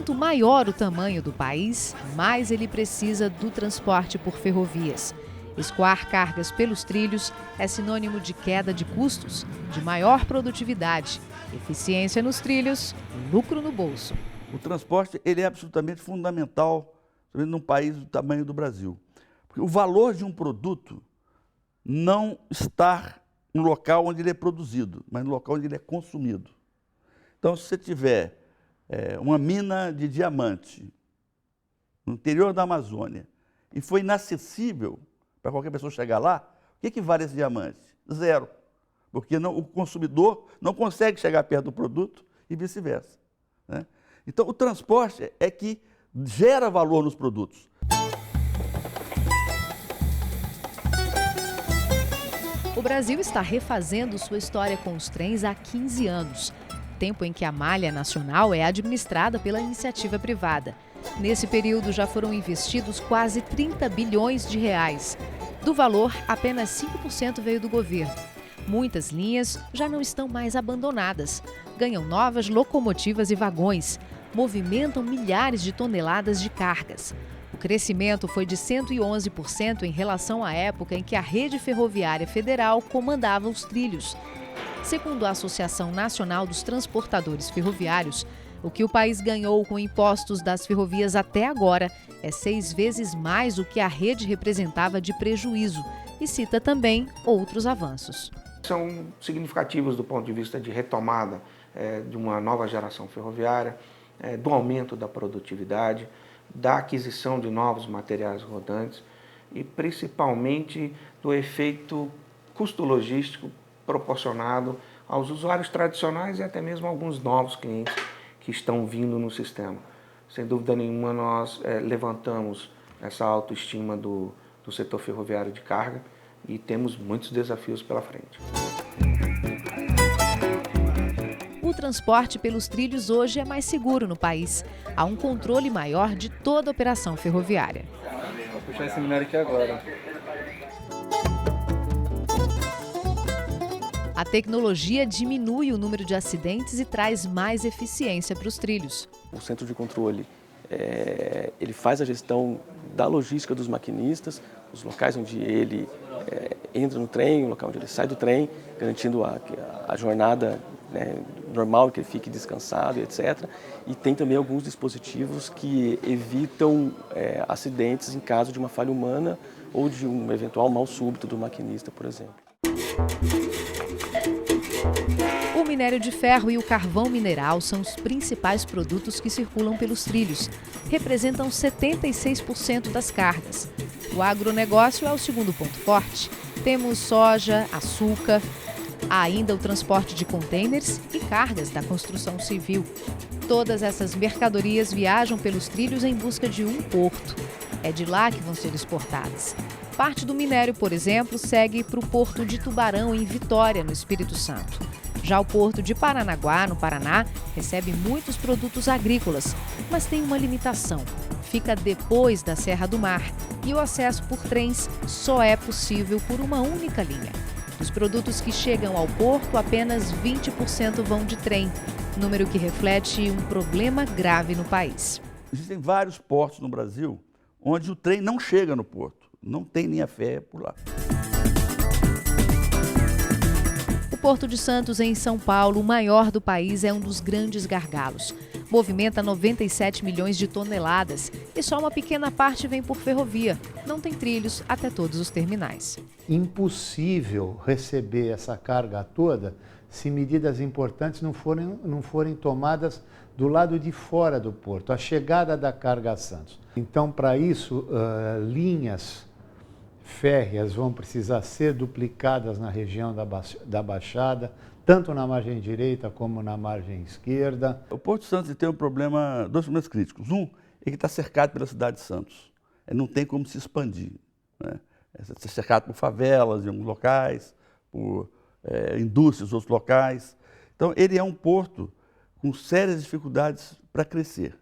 Quanto maior o tamanho do país, mais ele precisa do transporte por ferrovias. Escoar cargas pelos trilhos é sinônimo de queda de custos, de maior produtividade, eficiência nos trilhos, lucro no bolso. O transporte ele é absolutamente fundamental num país do tamanho do Brasil. Porque o valor de um produto não está no local onde ele é produzido, mas no local onde ele é consumido. Então, se você tiver uma mina de diamante no interior da Amazônia e foi inacessível para qualquer pessoa chegar lá, o que vale esse diamante? Zero. Porque o consumidor não consegue chegar perto do produto e vice-versa, né? Então, o transporte é que gera valor nos produtos. O Brasil está refazendo sua história com os trens há 15 anos, tempo em que a malha nacional é administrada pela iniciativa privada. Nesse período já foram investidos quase 30 bilhões de reais. Do valor, apenas 5% veio do governo. Muitas linhas já não estão mais abandonadas. Ganham novas locomotivas e vagões. Movimentam milhares de toneladas de cargas. O crescimento foi de 111% em relação à época em que a Rede Ferroviária Federal comandava os trilhos. Segundo a Associação Nacional dos Transportadores Ferroviários, o que o país ganhou com impostos das ferrovias até agora é 6 vezes mais o que a rede representava de prejuízo e cita também outros avanços. São significativos do ponto de vista de retomada de uma nova geração ferroviária, do aumento da produtividade, da aquisição de novos materiais rodantes e principalmente do efeito custo logístico proporcionado aos usuários tradicionais e até mesmo alguns novos clientes que estão vindo no sistema. Sem dúvida nenhuma, nós levantamos essa autoestima do setor ferroviário de carga e temos muitos desafios pela frente. O transporte pelos trilhos hoje é mais seguro no país. Há um controle maior de toda a operação ferroviária. Vou puxar esse minério aqui agora. A tecnologia diminui o número de acidentes e traz mais eficiência para os trilhos. O centro de controle, ele faz a gestão da logística dos maquinistas, os locais onde ele entra no trem, o local onde ele sai do trem, garantindo a jornada, né, normal, que ele fique descansado, etc. E tem também alguns dispositivos que evitam acidentes em caso de uma falha humana ou de um eventual mal súbito do maquinista, por exemplo. O minério de ferro e o carvão mineral são os principais produtos que circulam pelos trilhos. Representam 76% das cargas. O agronegócio é o segundo ponto forte. Temos soja, açúcar, há ainda o transporte de contêineres e cargas da construção civil. Todas essas mercadorias viajam pelos trilhos em busca de um porto. É de lá que vão ser exportadas. Parte do minério, por exemplo, segue para o porto de Tubarão, em Vitória, no Espírito Santo. Já o porto de Paranaguá, no Paraná, recebe muitos produtos agrícolas, mas tem uma limitação. Fica depois da Serra do Mar e o acesso por trens só é possível por uma única linha. Dos produtos que chegam ao porto, apenas 20% vão de trem, número que reflete um problema grave no país. Existem vários portos no Brasil onde o trem não chega no porto, não tem linha férrea por lá. O Porto de Santos, em São Paulo, o maior do país, é um dos grandes gargalos. Movimenta 97 milhões de toneladas e só uma pequena parte vem por ferrovia. Não tem trilhos até todos os terminais. Impossível receber essa carga toda se medidas importantes não forem tomadas do lado de fora do porto, a chegada da carga a Santos. Então, para isso, linhas férreas vão precisar ser duplicadas na região da Baixada, tanto na margem direita como na margem esquerda. O Porto de Santos tem dois problemas críticos. Um é que está cercado pela cidade de Santos. Não tem como se expandir, né? Está cercado por favelas em alguns locais, por indústrias em outros locais. Então, ele é um porto com sérias dificuldades para crescer.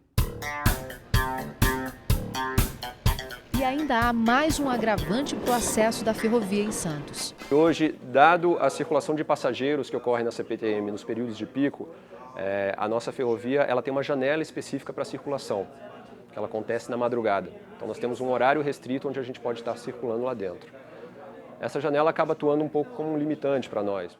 E ainda há mais um agravante para o acesso da ferrovia em Santos. Hoje, dado a circulação de passageiros que ocorre na CPTM nos períodos de pico, A nossa ferrovia ela tem uma janela específica para circulação, que ela acontece na madrugada. Então nós temos um horário restrito onde a gente pode estar circulando lá dentro. Essa janela acaba atuando um pouco como um limitante para nós.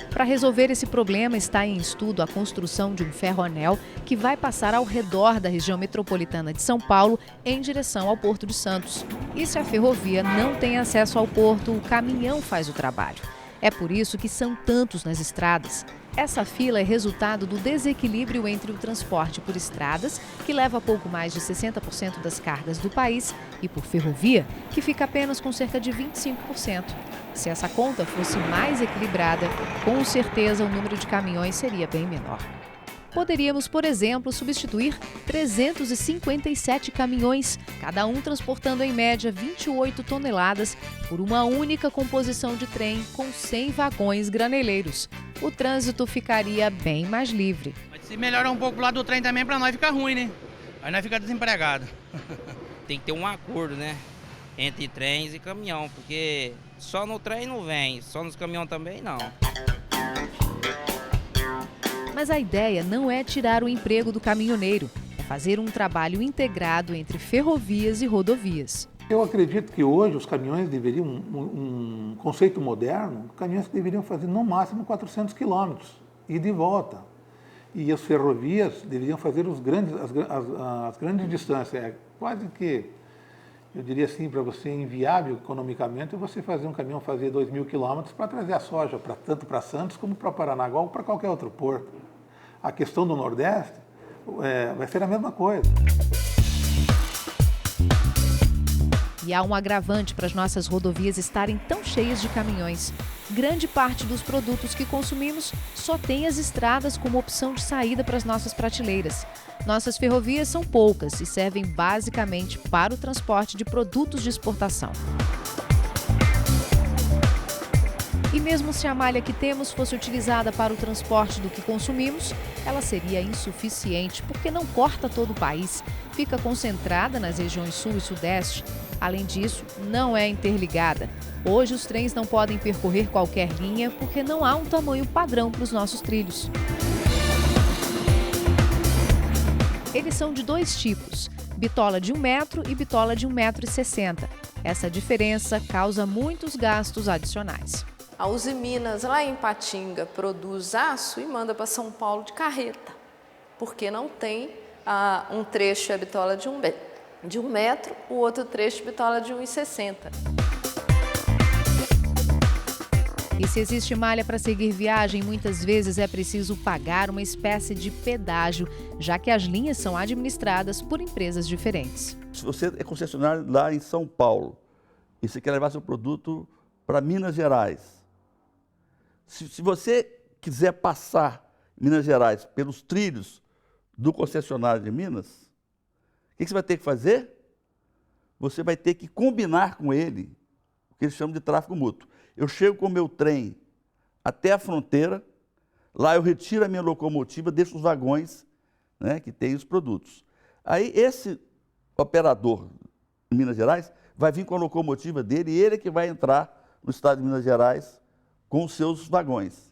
Para resolver esse problema, está em estudo a construção de um ferro-anel que vai passar ao redor da região metropolitana de São Paulo em direção ao Porto de Santos. E se a ferrovia não tem acesso ao porto, o caminhão faz o trabalho. É por isso que são tantos nas estradas. Essa fila é resultado do desequilíbrio entre o transporte por estradas, que leva pouco mais de 60% das cargas do país, e por ferrovia, que fica apenas com cerca de 25%. Se essa conta fosse mais equilibrada, com certeza o número de caminhões seria bem menor. Poderíamos, por exemplo, substituir 357 caminhões, cada um transportando em média 28 toneladas, por uma única composição de trem com 100 vagões graneleiros. O trânsito ficaria bem mais livre. Mas se melhorar um pouco o lado do trem também, para nós fica ruim, né? Aí nós fica desempregado. Tem que ter um acordo, né? Entre trens e caminhão, porque só no trem não vem, só nos caminhões também não. Mas a ideia não é tirar o emprego do caminhoneiro, é fazer um trabalho integrado entre ferrovias e rodovias. Eu acredito que hoje os caminhões deveriam, um conceito moderno, caminhões deveriam fazer no máximo 400 quilômetros, ida e volta. E as ferrovias deveriam fazer as grandes distâncias. É quase que, eu diria assim, para você inviável economicamente, você fazer um caminhão fazer 2.000 quilômetros para trazer a soja, tanto para Santos como para Paranaguá ou para qualquer outro porto. A questão do Nordeste vai ser a mesma coisa. E há um agravante para as nossas rodovias estarem tão cheias de caminhões. Grande parte dos produtos que consumimos só tem as estradas como opção de saída para as nossas prateleiras. Nossas ferrovias são poucas e servem basicamente para o transporte de produtos de exportação. E mesmo se a malha que temos fosse utilizada para o transporte do que consumimos, ela seria insuficiente porque não corta todo o país, fica concentrada nas regiões sul e sudeste. Além disso, não é interligada. Hoje os trens não podem percorrer qualquer linha porque não há um tamanho padrão para os nossos trilhos. Eles são de dois tipos, bitola de 1 metro e bitola de 1,60 m. Essa diferença causa muitos gastos adicionais. A Uzi Minas, lá em Ipatinga, produz aço e manda para São Paulo de carreta, porque não tem um trecho é bitola de 1 metro, o outro trecho bitola de 1,60 m. E se existe malha para seguir viagem, muitas vezes é preciso pagar uma espécie de pedágio, já que as linhas são administradas por empresas diferentes. Se você é concessionário lá em São Paulo e você quer levar seu produto para Minas Gerais, se você quiser passar Minas Gerais pelos trilhos do concessionário de Minas, o que você vai ter que fazer? Você vai ter que combinar com ele o que eles chamam de tráfego mútuo. Eu chego com o meu trem até a fronteira, lá eu retiro a minha locomotiva, deixo os vagões, né, que tem os produtos. Aí esse operador de Minas Gerais vai vir com a locomotiva dele e ele é que vai entrar no estado de Minas Gerais com os seus vagões.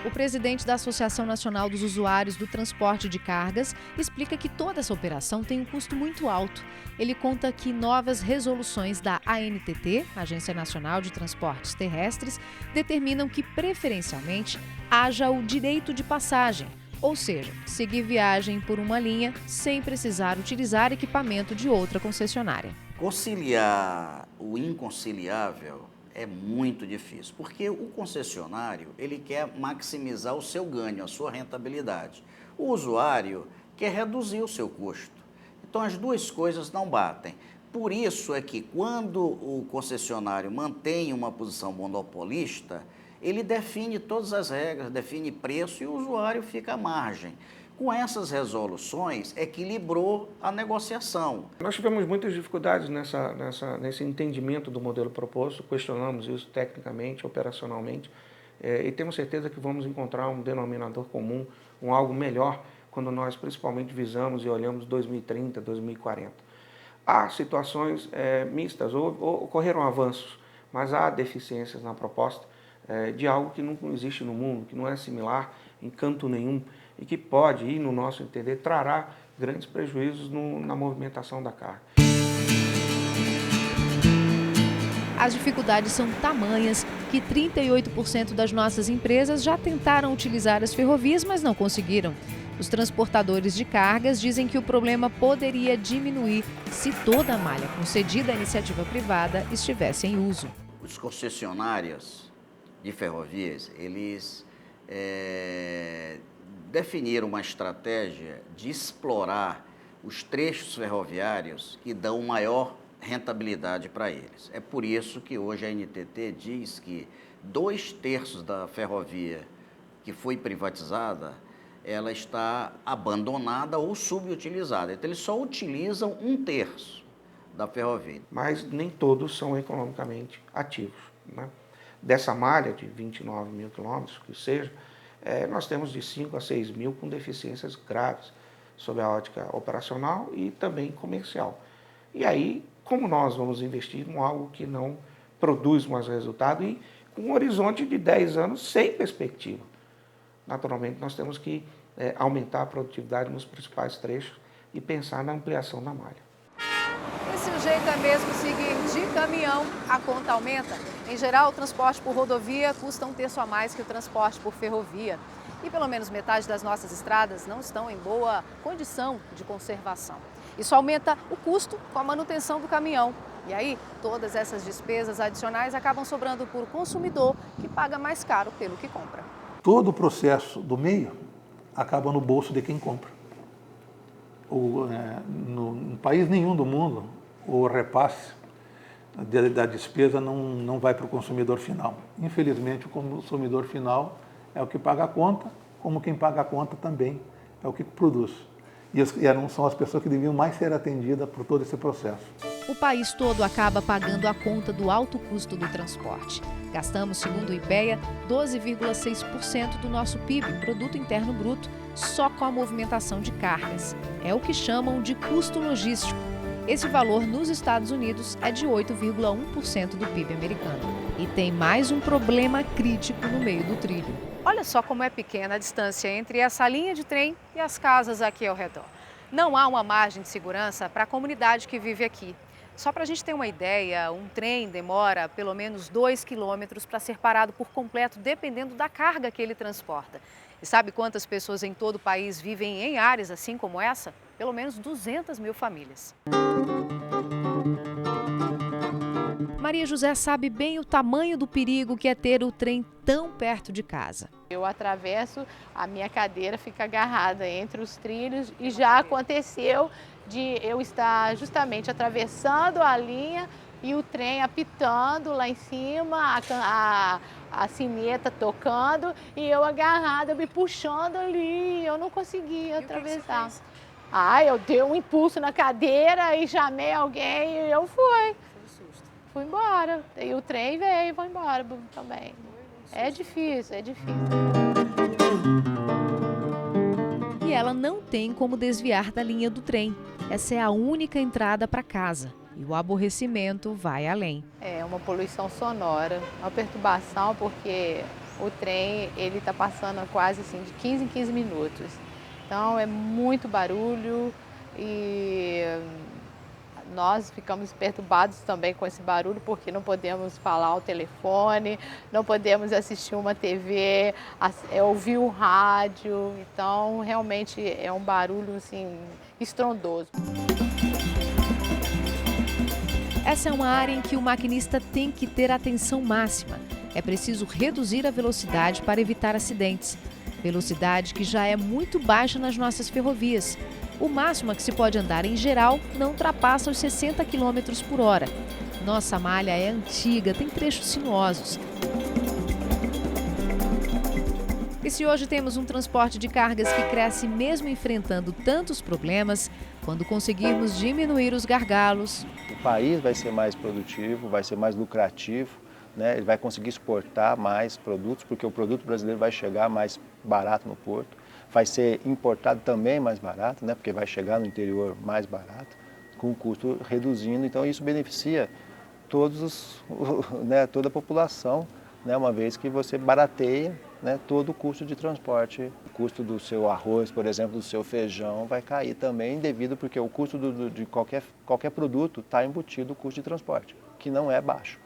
O presidente da Associação Nacional dos Usuários do Transporte de Cargas explica que toda essa operação tem um custo muito alto. Ele conta que novas resoluções da ANTT, Agência Nacional de Transportes Terrestres, determinam que, preferencialmente, haja o direito de passagem, ou seja, seguir viagem por uma linha sem precisar utilizar equipamento de outra concessionária. Conciliar o inconciliável é muito difícil, porque o concessionário ele quer maximizar o seu ganho, a sua rentabilidade. O usuário quer reduzir o seu custo. Então as duas coisas não batem. Por isso é que quando o concessionário mantém uma posição monopolista, ele define todas as regras, define preço e o usuário fica à margem. Com essas resoluções, equilibrou a negociação. Nós tivemos muitas dificuldades nesse entendimento do modelo proposto, questionamos isso tecnicamente, operacionalmente, e temos certeza que vamos encontrar um denominador comum, algo melhor, quando nós principalmente visamos e olhamos 2030, 2040. Há situações mistas, ocorreram avanços, mas há deficiências na proposta. de algo que não existe no mundo, que não é similar em canto nenhum e que pode, e no nosso entender, trará grandes prejuízos na movimentação da carga. As dificuldades são tamanhas que 38% das nossas empresas já tentaram utilizar as ferrovias, mas não conseguiram. Os transportadores de cargas dizem que o problema poderia diminuir se toda a malha concedida à iniciativa privada estivesse em uso. Os concessionários de ferrovias, eles definiram uma estratégia de explorar os trechos ferroviários que dão maior rentabilidade para eles. É por isso que hoje a NTT diz que 2/3 da ferrovia que foi privatizada, ela está abandonada ou subutilizada. Então, eles só utilizam 1/3 da ferrovia. Mas nem todos são economicamente ativos, né? Dessa malha de 29 mil quilômetros, que seja, nós temos de 5 a 6 mil com deficiências graves, sob a ótica operacional e também comercial. E aí, como nós vamos investir em algo que não produz mais resultado e com um horizonte de 10 anos sem perspectiva? Naturalmente, nós temos que aumentar a produtividade nos principais trechos e pensar na ampliação da malha. E se o jeito é mesmo seguir de caminhão, a conta aumenta. Em geral, o transporte por rodovia custa 1/3 a mais que o transporte por ferrovia. E pelo menos metade das nossas estradas não estão em boa condição de conservação. Isso aumenta o custo com a manutenção do caminhão. E aí, todas essas despesas adicionais acabam sobrando para o consumidor, que paga mais caro pelo que compra. Todo o processo do meio acaba no bolso de quem compra. No país nenhum do mundo, o repasse da despesa não vai para o consumidor final. Infelizmente, o consumidor final é o que paga a conta, como quem paga a conta também é o que produz. E são as pessoas que deviam mais ser atendidas por todo esse processo. O país todo acaba pagando a conta do alto custo do transporte. Gastamos, segundo o IPEA, 12,6% do nosso PIB, Produto Interno Bruto, só com a movimentação de cargas. É o que chamam de custo logístico. Esse valor nos Estados Unidos é de 8,1% do PIB americano. E tem mais um problema crítico no meio do trilho. Olha só como é pequena a distância entre essa linha de trem e as casas aqui ao redor. Não há uma margem de segurança para a comunidade que vive aqui. Só para a gente ter uma ideia, um trem demora pelo menos 2 quilômetros para ser parado por completo, dependendo da carga que ele transporta. E sabe quantas pessoas em todo o país vivem em áreas assim como essa? Pelo menos 200 mil famílias. Maria José sabe bem o tamanho do perigo que é ter o trem tão perto de casa. Eu atravesso, a minha cadeira fica agarrada entre os trilhos e já aconteceu de eu estar justamente atravessando a linha e o trem apitando lá em cima, a sineta tocando e eu agarrada, me puxando ali, eu não conseguia atravessar. Eu dei um impulso na cadeira e chamei alguém e eu fui. Fui embora. E o trem veio e foi embora também. É difícil, é difícil. E ela não tem como desviar da linha do trem. Essa é a única entrada para casa. E o aborrecimento vai além. É uma poluição sonora, uma perturbação, porque o trem ele está passando quase assim, de 15 em 15 minutos. Então é muito barulho e nós ficamos perturbados também com esse barulho porque não podemos falar ao telefone, não podemos assistir uma TV, ouvir o rádio. Então realmente é um barulho assim, estrondoso. Essa é uma área em que o maquinista tem que ter atenção máxima. É preciso reduzir a velocidade para evitar acidentes. Velocidade que já é muito baixa nas nossas ferrovias. O máximo a que se pode andar em geral não ultrapassa os 60 km por hora. Nossa malha é antiga, tem trechos sinuosos. E se hoje temos um transporte de cargas que cresce mesmo enfrentando tantos problemas, quando conseguirmos diminuir os gargalos... O país vai ser mais produtivo, vai ser mais lucrativo, né? Ele vai conseguir exportar mais produtos, porque o produto brasileiro vai chegar mais barato no porto. Vai ser importado também mais barato, né? Porque vai chegar no interior mais barato, com o custo reduzindo. Então isso beneficia toda a população né, uma vez que você barateia, né, todo o custo de transporte. O custo do seu arroz, por exemplo, do seu feijão vai cair também, devido porque o custo de qualquer produto está embutido o custo de transporte, que não é baixo.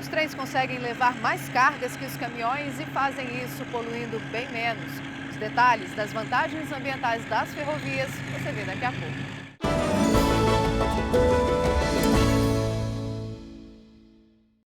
Os trens conseguem levar mais cargas que os caminhões e fazem isso poluindo bem menos. Os detalhes das vantagens ambientais das ferrovias você vê daqui a pouco.